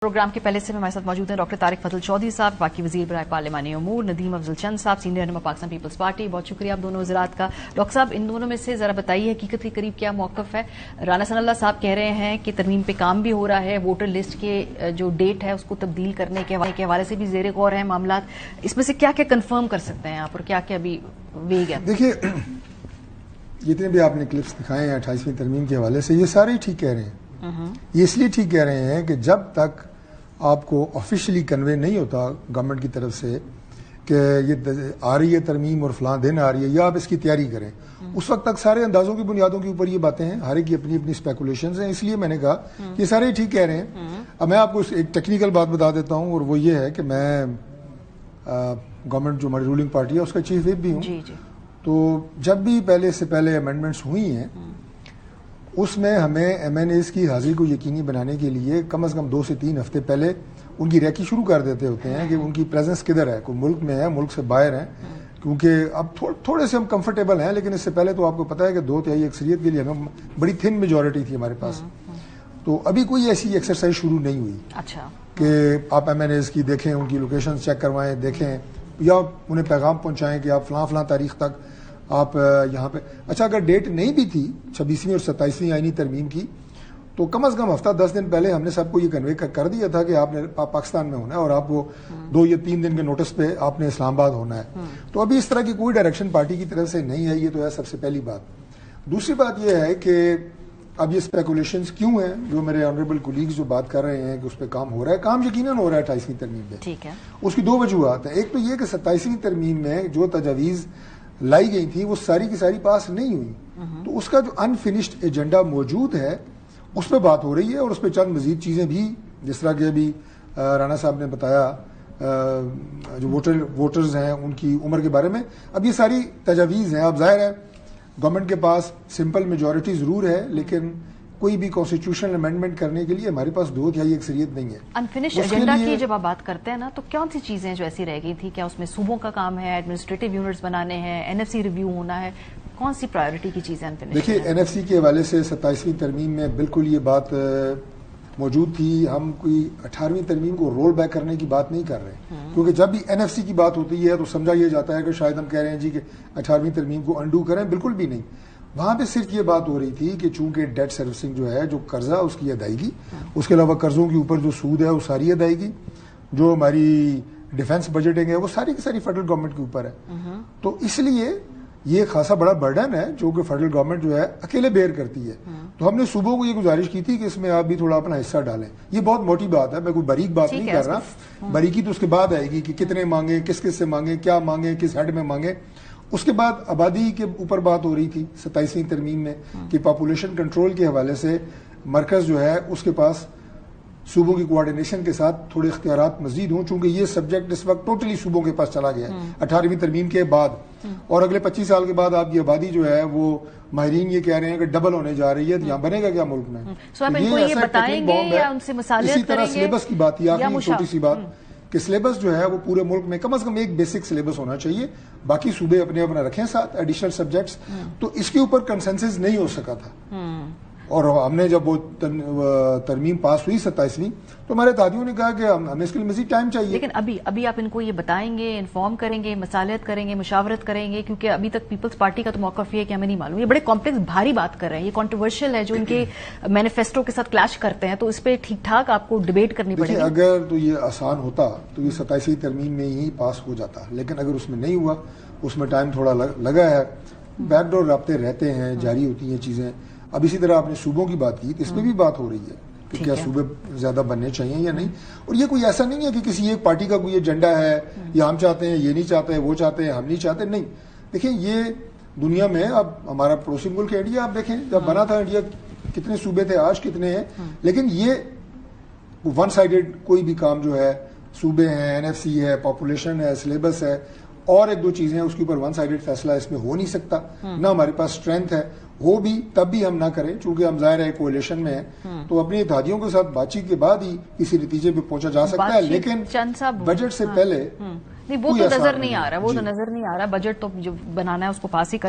Programme के पहले से हमारे साथ मौजूद हैं डॉक्टर तारिक फजल चौधरी साहब, बाकी वजीर बराए पार्लिमानी उमूर नदीम अफजल चंद साहब, सीनियर रहनुमा पाकिस्तान पीपल्स पार्टी। बहुत शुक्रिया आप दोनों वज़रात का। डॉक्टर साहब, इन दोनों में से जरा बताइए हकीकत के करीब क्या मौक़िफ़ है। राना सनाउल्लाह साहब कह रहे हैं कि तरमीम पे काम भी हो रहा है, वोटर लिस्ट के जो डेट है उसको तब्दील करने के हवाले से भी ज़ेर गौर है मामला। इसमें से क्या क्या कन्फर्म कर सकते हैं आप और क्या क्या अभी वेग है? देखिए, जितने भी आपने क्लिप्स दिखाए हैं 28वीं तरमीम के हवाले से, ये सारे ठीक कह रहे हैं। ये इसलिए ठीक कह रहे हैं कि जब तक आपको ऑफिशियली कन्वे नहीं होता गवर्नमेंट की तरफ से कि ये आ रही है तरमीम और फलां दिन आ रही है या आप इसकी तैयारी करें, उस वक्त तक सारे अंदाजों की बुनियादों के ऊपर ये बातें हैं, हर एक की अपनी अपनी स्पेकुलेशंस हैं। इसलिए मैंने कहा कि ये सारे ठीक कह रहे हैं। अब मैं आपको एक टेक्निकल बात बता देता हूँ, और वो ये है कि मैं गवर्नमेंट जो हमारी रूलिंग पार्टी है उसका चीफ विप भी हूँ। तो जब भी पहले से पहले अमेंडमेंट्स हुई हैं उसमें हमें MNAs की हाजिरी को यकीनी बनाने के लिए कम से कम 2 से 3 हफ्ते पहले उनकी रैकी शुरू कर देते होते हैं कि उनकी प्रेजेंस किधर है, कोई मुल्क में है, मुल्क से बाहर है। क्योंकि अब थोड़े से हम कंफर्टेबल हैं, लेकिन इससे पहले तो आपको पता है कि 2/3 अक्सरियत के लिए हमें बड़ी थिन मेजॉरिटी थी हमारे पास। तो अभी कोई ऐसी एक्सरसाइज शुरू नहीं हुई कि आप MNAs की देखें, उनकी लोकेशन चेक करवाएं, देखें या उन्हें पैगाम पहुंचाएं कि आप फलां तारीख तक आप यहाँ पे। अच्छा, अगर डेट नहीं भी थी 26वीं और 27वीं आईनी तरमीम की, तो कम से कम हफ्ता 10 दिन पहले हमने सबको ये कन्वे कर दिया था कि आपने पाकिस्तान में होना है और आपको 2 या 3 दिन के नोटिस पे आपने इस्लामाबाद होना है। तो अभी इस तरह की कोई डायरेक्शन पार्टी की तरफ से नहीं है। ये तो है सबसे पहली बात। दूसरी बात यह है कि अब ये स्पेकुलेशंस क्यों हैं, जो मेरे ऑनरेबल कोलीग्स जो बात कर रहे हैं कि उस पर काम हो रहा है, काम यकीनन हो रहा है 28वीं तरमीम में। ठीक है, उसकी 2 वजूहत है। एक तो ये कि 27वीं तरमीम में जो तजावीज़ लाई गई थी वो सारी की सारी पास नहीं हुई। तो उसका जो अनफिनिश्ड एजेंडा मौजूद है उस पर बात हो रही है, और उस पर चंद मजीद चीज़ें भी, जिस तरह के अभी राना साहब ने बताया जो वोटर्स हैं उनकी उम्र के बारे में। अब ये सारी तजावीज़ हैं। अब जाहिर है गवर्नमेंट के पास सिंपल मेजॉरिटी ज़रूर है, लेकिन कोई भी कॉन्स्टिट्यूशनल अमेंडमेंट करने के लिए हमारे पास 2/3 अक्सरियत नहीं है। अनफिनिश्ड एजेंडा की जब आप बात करते हैं ना, तो कौन सी चीजें जो ऐसी रह गई थी? क्या उसमें सूबों का काम है, एडमिनिस्ट्रेटिव यूनिट्स बनाने हैं, NFC रिव्यू होना है? कौन सी प्रायोरिटी की चीजें अनफिनिश्ड? देखिए, NFC के हवाले से 27वीं तरमीम में बिल्कुल ये बात मौजूद थी। हम कोई 18वीं तरमीम को रोल बैक करने की बात नहीं कर रहे, क्योंकि जब भी NFC की बात होती है तो समझा यह जाता है कि शायद हम कह रहे हैं जी कि 18वीं तरमीम को अंडू करें। बिल्कुल भी नहीं। वहां पे सिर्फ ये बात हो रही थी कि चूंकि डेट सर्विसिंग जो है, जो कर्जा उसकी अदायगी, उसके अलावा कर्जों के ऊपर जो सूद है वो सारी अदायगी, जो हमारी डिफेंस बजटिंग है वो सारी की सारी फेडरल गवर्नमेंट के ऊपर है। तो इसलिए ये खासा बड़ा बर्डन है जो कि फेडरल गवर्नमेंट जो है अकेले बेयर करती है। तो हमने सूबों को ये गुजारिश की थी कि इसमें आप भी थोड़ा अपना हिस्सा डालें। ये बहुत मोटी बात है, मैं कोई बारीक बात नहीं कर रहा। बारीकी तो उसके बाद आएगी कि कितने मांगे, किस किस से मांगे, क्या मांगे, किस हेड में मांगे। उसके बाद आबादी के ऊपर बात हो रही थी 27वीं तरमीम में कि पॉपुलेशन कंट्रोल के हवाले से मरकज जो है उसके पास सूबों की कोऑर्डिनेशन के साथ थोड़े इख्तियारात मजीद हों, चूंकि ये सब्जेक्ट इस वक्त टोटली सूबों के पास चला गया है 18वीं तरमीम के बाद। और अगले 25 साल के बाद आपकी आबादी जो है वो माहिरीन ये कह रहे हैं कि डबल होने जा रही है। तो यहाँ बनेगा क्या मुल्क में? इसी तरह सिलेबस की बात, आखिरी छोटी सी बात कि सिलेबस जो है वो पूरे मुल्क में कम से कम एक बेसिक सिलेबस होना चाहिए, बाकी सूबे अपने अपना रखें साथ एडिशनल सब्जेक्ट्स। तो इसके ऊपर कंसेंसस नहीं हो सका था। और हमने जब वो तरमीम पास हुई 27वीं, तो हमारे तादियों ने कहा कि हमें इसके लिए मजीद टाइम चाहिए। लेकिन अभी आप इनको ये बताएंगे, इन्फॉर्म करेंगे, मसालत करेंगे, मुशावरत करेंगे? क्योंकि अभी तक पीपल्स पार्टी का तो मौक़िफ़ ये है कि हमें नहीं मालूम। ये बड़े कॉम्प्लेक्स भारी बात कर रहे हैं, ये कॉन्ट्रोवर्शियल है, जो इनके मैनिफेस्टो के साथ क्लैश करते हैं। तो इस पर ठीक ठाक आपको डिबेट करनी पड़ेगी। अगर तो ये आसान होता तो ये 27वीं तरमीम में ही पास हो जाता, लेकिन अगर उसमें नहीं हुआ, उसमें टाइम थोड़ा लगा है। बैकडोर राब्ते रहते हैं, जारी होती हैं चीजें। अब इसी तरह आपने सूबों की बात की, तो इसमें भी बात हो रही है कि क्या सूबे ज्यादा बनने चाहिए या नहीं। और ये कोई ऐसा नहीं है कि किसी एक पार्टी का कोई एजेंडा है, या हम चाहते हैं, ये नहीं चाहते, वो चाहते हैं, हम नहीं चाहते। नहीं, देखिए ये दुनिया में अब हमारा पड़ोसी मुल्क इंडिया आप देखें, जब बना था इंडिया कितने सूबे थे, आज कितने हैं। लेकिन ये वन साइडेड कोई भी काम जो है, सूबे हैं, NFC है, पॉपुलेशन है, सिलेबस है, और 1-2 चीजें हैं, उसके ऊपर वन साइडेड फैसला इसमें हो नहीं सकता। ना हमारे पास स्ट्रेंथ है, हो भी तब भी हम ना करें, चूंकि हम जाहिर है कोalition में है। तो अपनी इत्तेहादियों के साथ बातचीत के बाद ही किसी नतीजे पे पहुंचा जा सकता है। लेकिन बजट से पहले नहीं, वो तो नजर नहीं आ रहा, बजट तो जो बनाना है उसको पास ही करना।